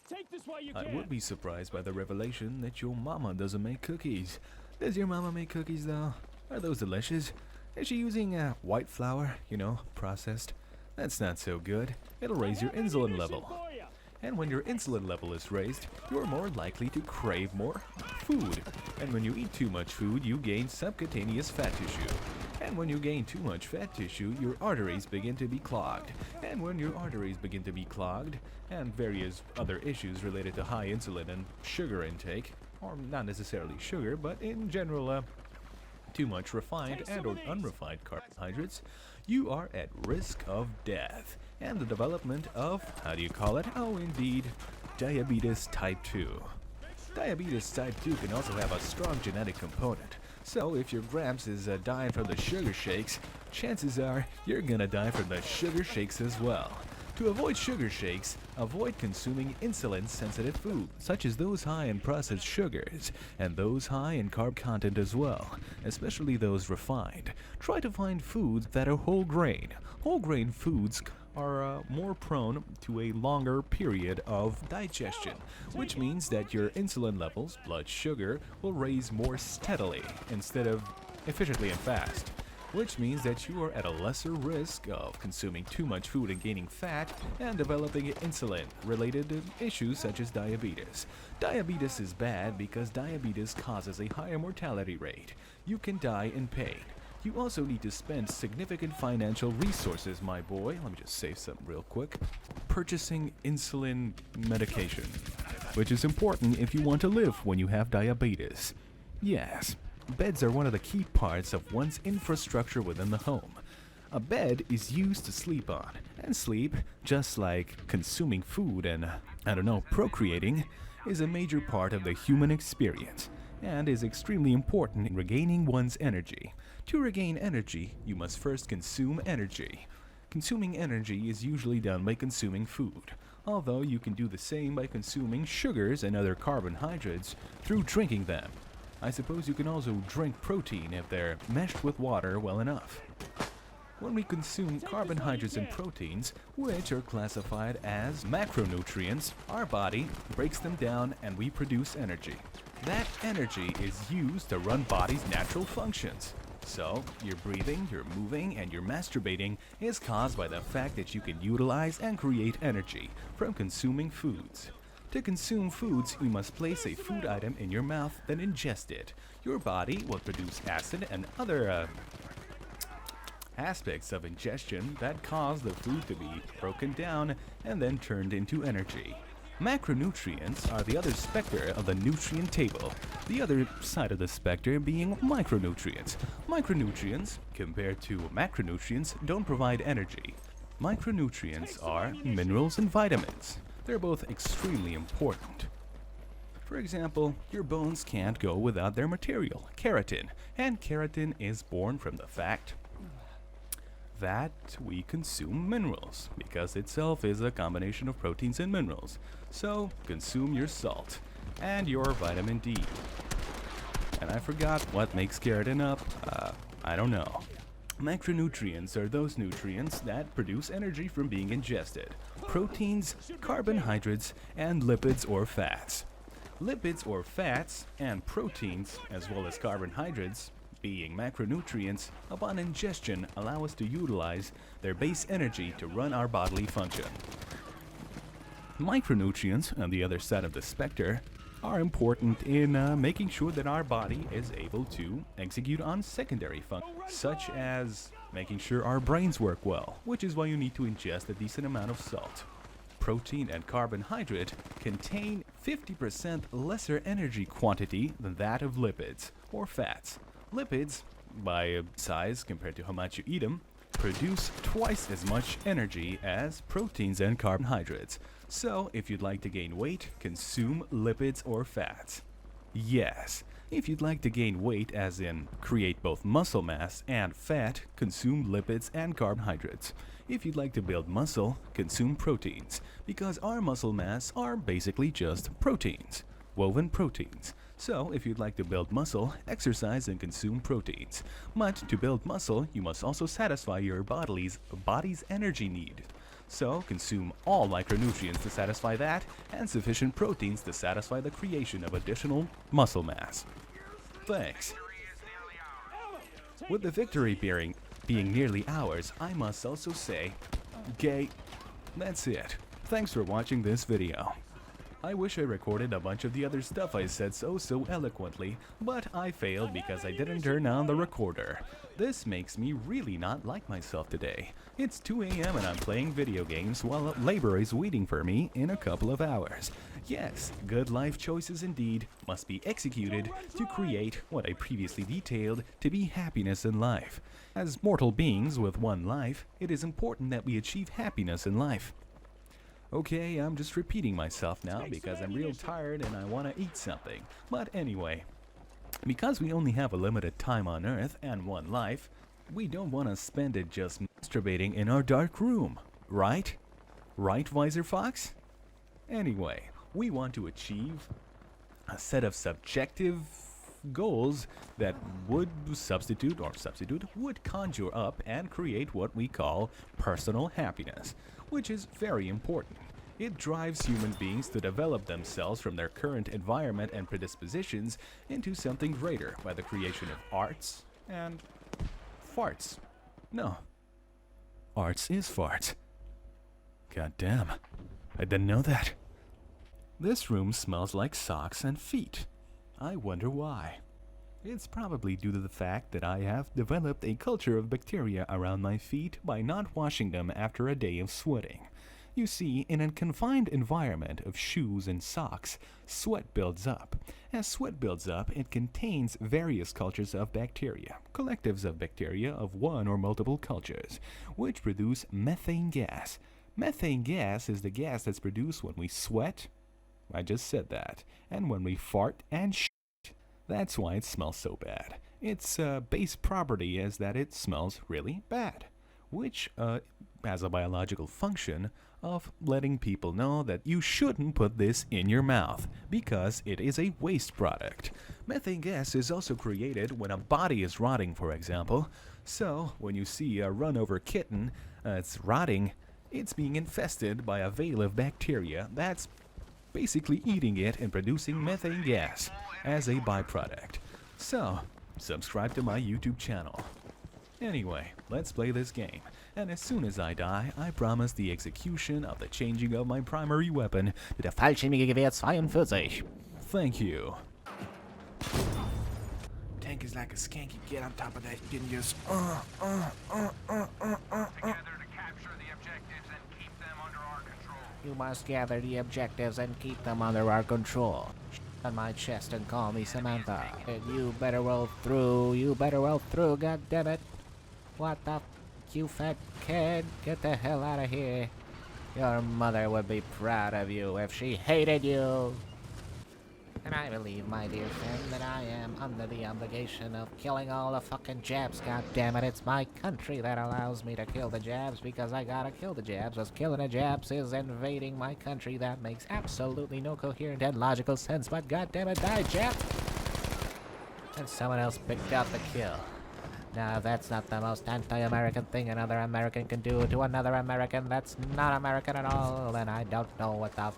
Take this while you I can. would be surprised by the revelation that your mama doesn't make cookies. Does your mama make cookies though? Are those delicious? Is she using white flour, processed? That's not so good. It'll raise your insulin level. And when your insulin level is raised, you're more likely to crave more food. And when you eat too much food, you gain subcutaneous fat tissue. And when you gain too much fat tissue, your arteries begin to be clogged. And when your arteries begin to be clogged, and various other issues related to high insulin and sugar intake, or not necessarily sugar, but in general, too much refined and or unrefined carbohydrates, you are at risk of death and the development of, how do you call it? Oh, indeed, diabetes type 2. Diabetes type 2 can also have a strong genetic component. So if your Gramps is dying from the sugar shakes, chances are you're gonna die from the sugar shakes as well. To avoid sugar shakes, avoid consuming insulin-sensitive foods, such as those high in processed sugars, and those high in carb content as well, especially those refined. Try to find foods that are whole grain. Whole grain foods are more prone to a longer period of digestion, which means that your insulin levels, blood sugar, will raise more steadily instead of efficiently and fast, which means that you are at a lesser risk of consuming too much food and gaining fat and developing insulin-related issues such as diabetes. Diabetes is bad because diabetes causes a higher mortality rate. You can die in pain. You also need to spend significant financial resources, my boy. Let me just say something real quick. Purchasing insulin medication, which is important if you want to live when you have diabetes. Yes, beds are one of the key parts of one's infrastructure within the home. A bed is used to sleep on, and sleep, just like consuming food and, procreating, is a major part of the human experience and is extremely important in regaining one's energy. To regain energy, you must first consume energy. Consuming energy is usually done by consuming food, although you can do the same by consuming sugars and other carbohydrates through drinking them. I suppose you can also drink protein if they're meshed with water well enough. When we consume carbohydrates and proteins, which are classified as macronutrients, our body breaks them down and we produce energy. That energy is used to run body's natural functions. So, your breathing, your moving, and your masturbating is caused by the fact that you can utilize and create energy from consuming foods. To consume foods, you must place a food item in your mouth, then ingest it. Your body will produce acid and other aspects of ingestion that cause the food to be broken down and then turned into energy. Macronutrients are the other specter of the nutrient table, the other side of the specter being micronutrients. Micronutrients, compared to macronutrients, don't provide energy. Micronutrients are minerals and vitamins. They're both extremely important. For example, your bones can't go without their material, keratin, and keratin is born from the fact that we consume minerals, because itself is a combination of proteins and minerals. So, consume your salt and your vitamin D. And I forgot what makes keratin up. I don't know. Macronutrients are those nutrients that produce energy from being ingested. Proteins, carbohydrates, and lipids or fats. Lipids or fats and proteins, as well as carbohydrates, being macronutrients, upon ingestion allow us to utilize their base energy to run our bodily function. Micronutrients, on the other side of the specter, are important in making sure that our body is able to execute on secondary functions, such as making sure our brains work well, which is why you need to ingest a decent amount of salt. Protein and carbohydrate contain 50% lesser energy quantity than that of lipids or fats. Lipids, by size compared to how much you eat them, produce twice as much energy as proteins and carbohydrates. So, if you'd like to gain weight, consume lipids or fats. Yes, if you'd like to gain weight, as in create both muscle mass and fat, consume lipids and carbohydrates. If you'd like to build muscle, consume proteins, because our muscle mass are basically just proteins, woven proteins. So, if you'd like to build muscle, exercise and consume proteins. But to build muscle, you must also satisfy your body's energy need. So consume all micronutrients to satisfy that, and sufficient proteins to satisfy the creation of additional muscle mass. Thanks. With the victory being nearly ours, I must also say, gay. That's it. Thanks for watching this video. I wish I recorded a bunch of the other stuff I said so eloquently, but I failed because I didn't turn on the recorder. This makes me really not like myself today. It's 2 a.m. and I'm playing video games while labor is waiting for me in a couple of hours. Yes, good life choices indeed must be executed to create what I previously detailed to be happiness in life. As mortal beings with one life, it is important that we achieve happiness in life. Okay, I'm just repeating myself now because I'm real tired and I want to eat something. But anyway, because we only have a limited time on Earth and one life, we don't want to spend it just masturbating in our dark room, right? Right, Visor Fox? Anyway, we want to achieve a set of subjective goals that would would conjure up and create what we call personal happiness, which is very important. It drives human beings to develop themselves from their current environment and predispositions into something greater by the creation of arts and farts. No. Arts is farts. God damn. I didn't know that. This room smells like socks and feet. I wonder why. It's probably due to the fact that I have developed a culture of bacteria around my feet by not washing them after a day of sweating. You see, in a confined environment of shoes and socks, sweat builds up. As sweat builds up, it contains various cultures of bacteria, collectives of bacteria of one or multiple cultures, which produce methane gas. Methane gas is the gas that's produced when we sweat, I just said that, and when we fart and shit. That's why it smells so bad. Its base property is that it smells really bad, which has a biological function of letting people know that you shouldn't put this in your mouth because it is a waste product. Methane gas is also created when a body is rotting, for example. So when you see a run-over kitten, it's rotting, it's being infested by a veil of bacteria that's basically eating it and producing methane gas as a byproduct. So, subscribe to my YouTube channel. Anyway, let's play this game, and as soon as I die, I promise the execution of the changing of my primary weapon to the Fallschirmjäger Gewehr 42. Thank you. Tank is like a skanky. Get on top of that. Didn't just You must gather the objectives and keep them under our control. On my chest and call me Samantha. And you better roll through. You better roll through. God damn it! What the f***, you fat kid? Get the hell out of here! Your mother would be proud of you if she hated you. And I believe, my dear friend, that I am under the obligation of killing all the fucking Jabs. God damn it, it's my country that allows me to kill the Jabs because I gotta kill the Jabs, as killing the Jabs is invading my country. That makes absolutely no coherent and logical sense, but god damn it, die, Jab! And someone else picked out the kill. Now, if that's not the most anti-American thing another American can do to another American that's not American at all, then I don't know what the